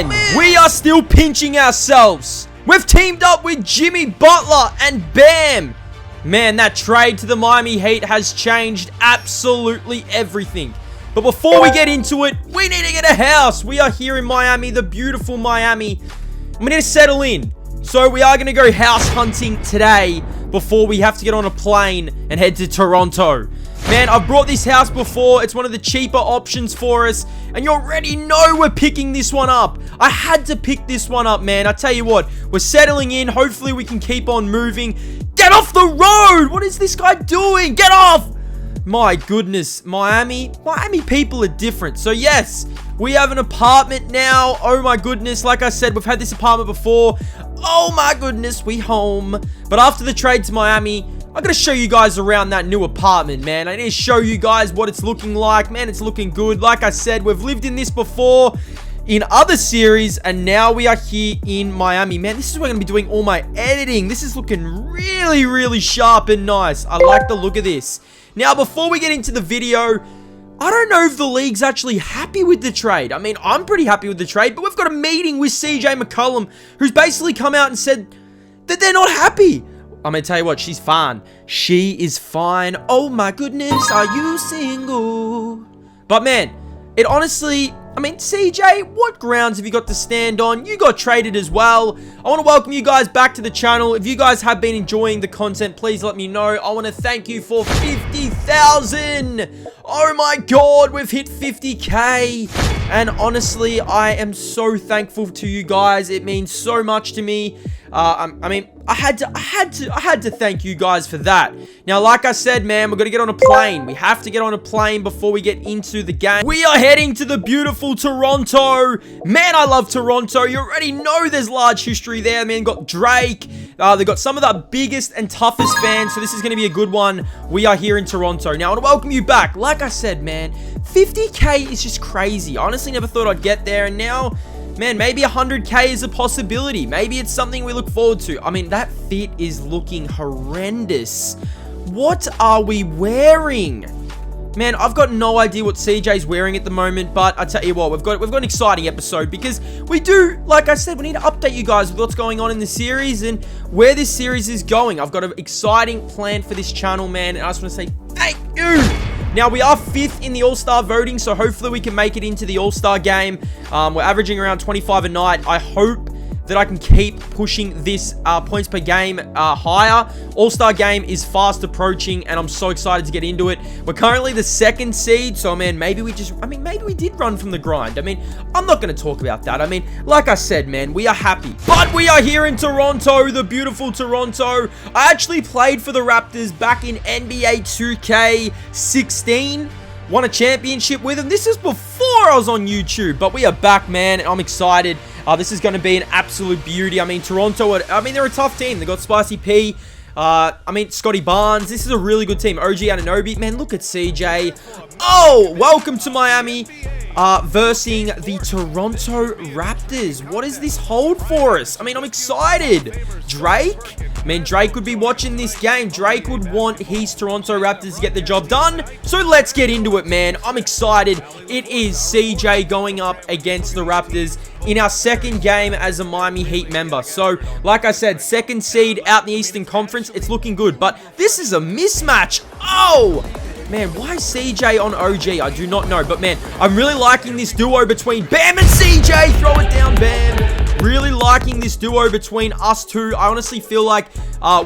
man, we are still pinching ourselves. We've teamed up with Jimmy Butler and Bam. Man, that trade to the Miami Heat has changed absolutely everything. But before we get into it, we need to get a house. We are here in Miami, the beautiful Miami. We need to settle in. So we are going to go house hunting today before we have to get on a plane and head to Toronto. Man, I've brought this house before. It's one of the cheaper options for us. And you already know we're picking this one up. I had to pick this one up, man. I tell you what, we're settling in. Hopefully we can keep on moving. Get off the road! What is this guy doing? Get off! My goodness, Miami people are different. So yes, we have an apartment now. Oh my goodness, like I said, we've had this apartment before. Oh my goodness, we home. But after the trade to Miami, I'm going to show you guys around that new apartment, man. I need to show you guys what it's looking like. Man, it's looking good. Like I said, we've lived in this before in other series, and now we are here in Miami. Man, this is where I'm going to be doing all my editing. This is looking really, really sharp and nice. I like the look of this. Now, before we get into the video, I don't know if the league's actually happy with the trade. I mean, I'm pretty happy with the trade, but we've got a meeting with CJ McCollum, who's basically come out and said that they're not happy. I'm going to tell you what, she's fine. She is fine. Oh my goodness, are you single? But man, it honestly, I mean, CJ, what grounds have you got to stand on? You got traded as well. I want to welcome you guys back to the channel. If you guys have been enjoying the content, please let me know. I want to thank you for 50,000. Oh my God, we've hit 50K. And honestly, I am so thankful to you guys. It means so much to me. I mean, I had to thank you guys for that. Now, like I said, man, we're going to get on a plane. We have to get on a plane before we get into the game. We are heading to the beautiful Toronto. Man, I love Toronto. You already know there's large history there, man. Got Drake. They've got some of the biggest and toughest fans, so this is going to be a good one. We are here in Toronto. Now, I want to welcome you back. Like I said, man, 50K is just crazy. I honestly never thought I'd get there, and now, man, maybe 100K is a possibility. Maybe it's something we look forward to. I mean, that fit is looking horrendous. What are we wearing? Man, I've got no idea what CJ's wearing at the moment, but I tell you what, we've got an exciting episode because we do, like I said, we need to update you guys with what's going on in the series and where this series is going. I've got an exciting plan for this channel, man, and I just want to say thank you. Now, we are 5th in the All-Star voting, so hopefully we can make it into the All-Star game. We're averaging around 25 a night. I hope that I can keep pushing this points per game higher. All-Star game is fast approaching, and I'm so excited to get into it. We're currently the 2nd seed, so, man, maybe we did run from the grind. I mean, I'm not going to talk about that. I mean, like I said, man, we are happy. But we are here in Toronto, the beautiful Toronto. I actually played for the Raptors back in NBA 2K16. Won a championship with them. This is before I was on YouTube, but we are back, man, and I'm excited. This is going to be an absolute beauty. I mean, Toronto, they're a tough team. They got Spicy P. Scotty Barnes. This is a really good team. OG Anunoby. Man, look at CJ. Oh, welcome to Miami. Versing the Toronto Raptors. What does this hold for us? I mean, I'm excited. Drake? Man, Drake would be watching this game. Drake would want his Toronto Raptors to get the job done. So let's get into it, man. I'm excited. It is CJ going up against the Raptors in our 2nd game as a Miami Heat member. So, like I said, 2nd seed out in the Eastern Conference. It's looking good, but this is a mismatch. Oh! Man, why CJ on OG? I do not know. But, man, I'm really liking this duo between Bam and CJ. Throw it down, Bam. Really liking this duo between us two. I honestly feel like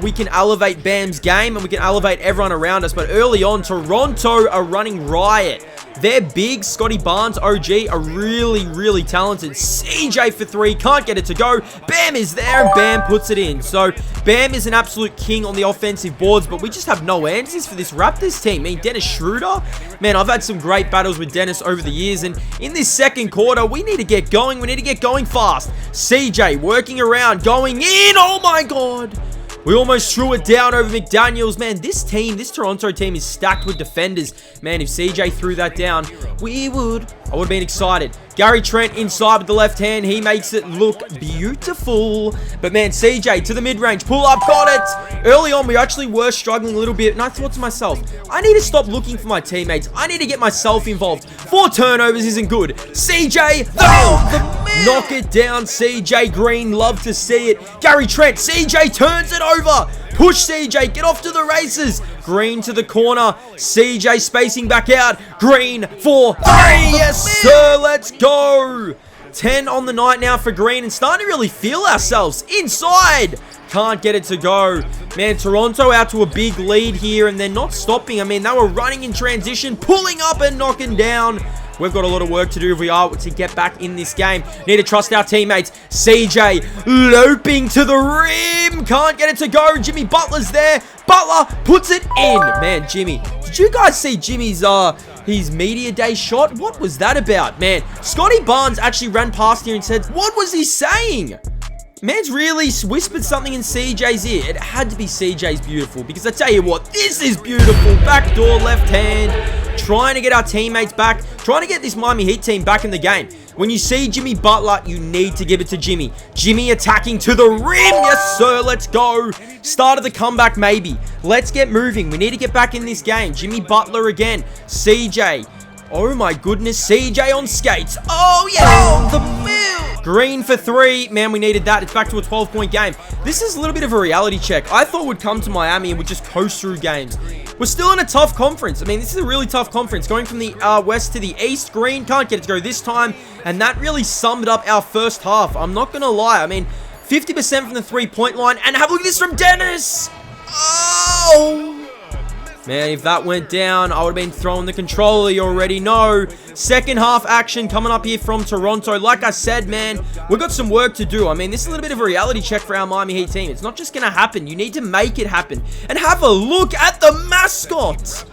we can elevate Bam's game and we can elevate everyone around us. But early on, Toronto are running riot. They're big. Scotty Barnes, OG, are really, really talented. CJ for 3. Can't get it to go. Bam is there, and Bam puts it in. So, Bam is an absolute king on the offensive boards, but we just have no answers for this Raptors team. I mean, Dennis Schroeder, man, I've had some great battles with Dennis over the years, and in this 2nd quarter, we need to get going. We need to get going fast. CJ working around, going in. Oh, my God. We almost threw it down over McDaniels. Man, this Toronto team is stacked with defenders. Man, if CJ threw that down, I would have been excited. Gary Trent inside with the left hand. He makes it look beautiful. But, man, CJ to the mid-range. Pull up, got it. Early on, we actually were struggling a little bit. And I thought to myself, I need to stop looking for my teammates. I need to get myself involved. 4 turnovers isn't good. CJ, the Knock it down, CJ Green. Love to see it. Gary Trent. CJ turns it over. Push CJ. Get off to the races. Green to the corner. CJ spacing back out. Green for 3. Yes, sir. Let's go. 10 on the night now for Green, and starting to really feel ourselves inside. Can't get it to go. Man, Toronto out to a big lead here, and they're not stopping. I mean, they were running in transition, pulling up and knocking down. We've got a lot of work to do if we are to get back in this game. Need to trust our teammates. CJ loping to the rim. Can't get it to go. Jimmy Butler's there. Butler puts it in. Man, Jimmy. Did you guys see Jimmy's his media day shot? What was that about? Man, Scotty Barnes actually ran past here and said, what was he saying? Man's really whispered something in CJ's ear. It had to be CJ's beautiful, because I tell you what, this is beautiful. Backdoor left hand. Trying to get our teammates back. Trying to get this Miami Heat team back in the game. When you see Jimmy Butler, you need to give it to Jimmy. Jimmy attacking to the rim. Yes, sir. Let's go. Start of the comeback, maybe. Let's get moving. We need to get back in this game. Jimmy Butler again. CJ. Oh, my goodness. CJ on skates. Oh, yeah. Oh, the move. Green for 3. Man, we needed that. It's back to a 12-point game. This is a little bit of a reality check. I thought we'd come to Miami and we'd just coast through games. We're still in a tough conference. I mean, this is a really tough conference. Going from the west to the east. Green can't get it to go this time. And that really summed up our first half. I'm not going to lie. I mean, 50% from the 3-point line. And have a look at this from Dennis. Oh! Man, if that went down, I would have been throwing the controller. You already know. Second half action coming up here from Toronto. Like I said, man, we've got some work to do. I mean, this is a little bit of a reality check for our Miami Heat team. It's not just going to happen. You need to make it happen. And have a look at the mascot.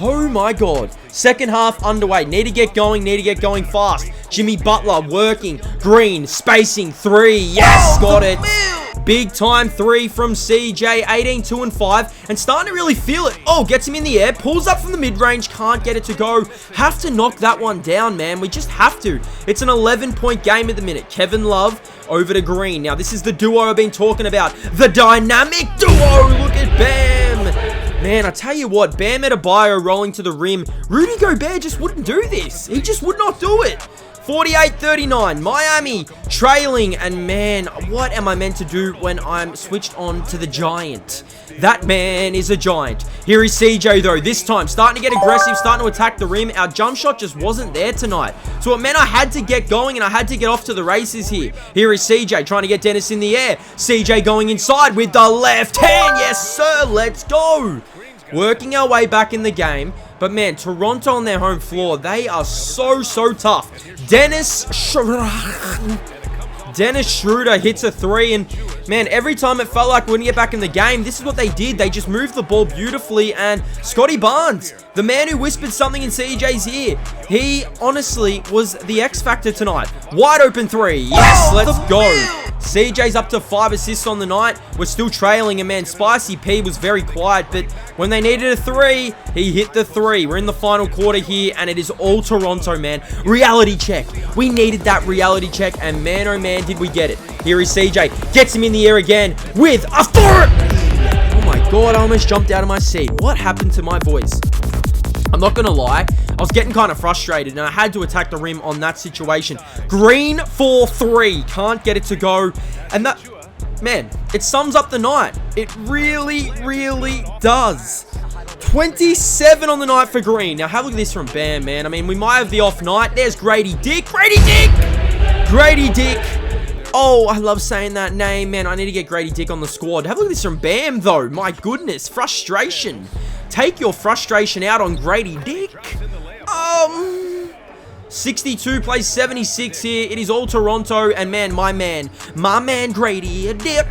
Oh my God. Second half underway. Need to get going. Need to get going fast. Jimmy Butler working. Green spacing 3. Yes, got it. Big time 3 from CJ. 18, 2, and 5. And starting to really feel it. Oh, gets him in the air. Pulls up from the mid-range. Can't get it to go. Have to knock that one down, man. We just have to. It's an 11-point game at the minute. Kevin Love over to Green. Now, this is the duo I've been talking about. The dynamic duo. Look at Bam. Man, I tell you what. Bam Adebayo rolling to the rim. Rudy Gobert just wouldn't do this. He just would not do it. 48-39, Miami trailing, and man, what am I meant to do when I'm switched on to the giant? That man is a giant. Here is CJ though, this time starting to get aggressive, starting to attack the rim. Our jump shot just wasn't there tonight. So it meant I had to get going and I had to get off to the races here. Here is CJ trying to get Dennis in the air. CJ going inside with the left hand. Yes, sir, let's go. Working our way back in the game. But man, Toronto on their home floor, they are so tough. Dennis Schroeder hits a 3, and man, every time it felt like we wouldn't get back in the game, this is what they did. They just moved the ball beautifully, and Scotty Barnes, the man who whispered something in CJ's ear, he honestly was the X factor tonight. Wide open 3. Yes, let's go. CJ's up to 5 assists on the night. We're still trailing, and man, Spicy P was very quiet, but when they needed a 3, he hit the 3. We're in the final quarter here, and it is all Toronto, man. Reality check. We needed that reality check, and man, oh man, did we get it. Here is CJ. Gets him in the air again with a 4. Oh my God, I almost jumped out of my seat. What happened to my voice? I'm not gonna lie, I was getting kind of frustrated and I had to attack the rim on that situation. Green for 3. Can't get it to go. And that, man, it sums up the night. It really does. 27 on the night for Green. Now have a look at this from Bam, man. I mean, we might have the off night. There's Grady Dick. Grady Dick. Oh, I love saying that name, man. I need to get Grady Dick on the squad. Have a look at this from Bam, though. My goodness, frustration. Take your frustration out on Grady Dick. 62 plays 76 here. It is all Toronto, and man, my man Grady Dick.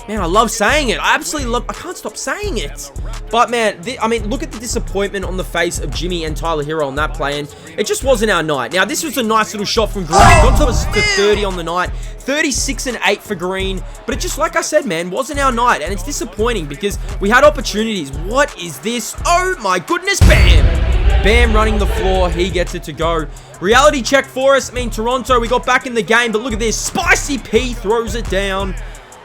Man, I love saying it. I absolutely love. I can't stop saying it. But man, I mean, look at the disappointment on the face of Jimmy and Tyler Hero on that play, and it just wasn't our night. Now, this was a nice little shot from Green. Got to us to 30 on the night. 36 and 8 for Green. But it just, like I said, man, wasn't our night, and it's disappointing because we had opportunities. What is this? Oh my goodness, Bam! Bam running the floor. He gets it to go. Reality check for us. I mean, Toronto, we got back in the game, but look at this. Spicy P throws it down.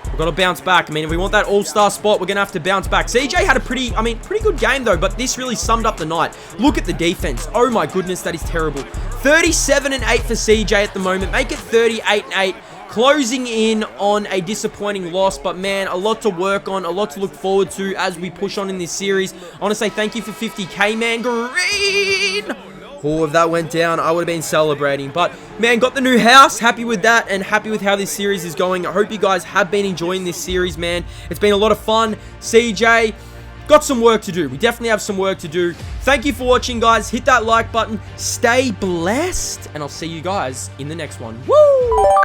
We've got to bounce back. I mean, if we want that all-star spot, we're going to have to bounce back. CJ had a pretty good game, though, but this really summed up the night. Look at the defense. Oh, my goodness, that is terrible. 37-8 for CJ at the moment. Make it 38-8. Closing in on a disappointing loss, but man, a lot to work on, a lot to look forward to as we push on in this series. I want to say thank you for 50k, man. Green! Oh, if that went down, I would have been celebrating. But, man, got the new house. Happy with that and happy with how this series is going. I hope you guys have been enjoying this series, man. It's been a lot of fun. CJ, got some work to do. We definitely have some work to do. Thank you for watching, guys. Hit that like button. Stay blessed. And I'll see you guys in the next one. Woo!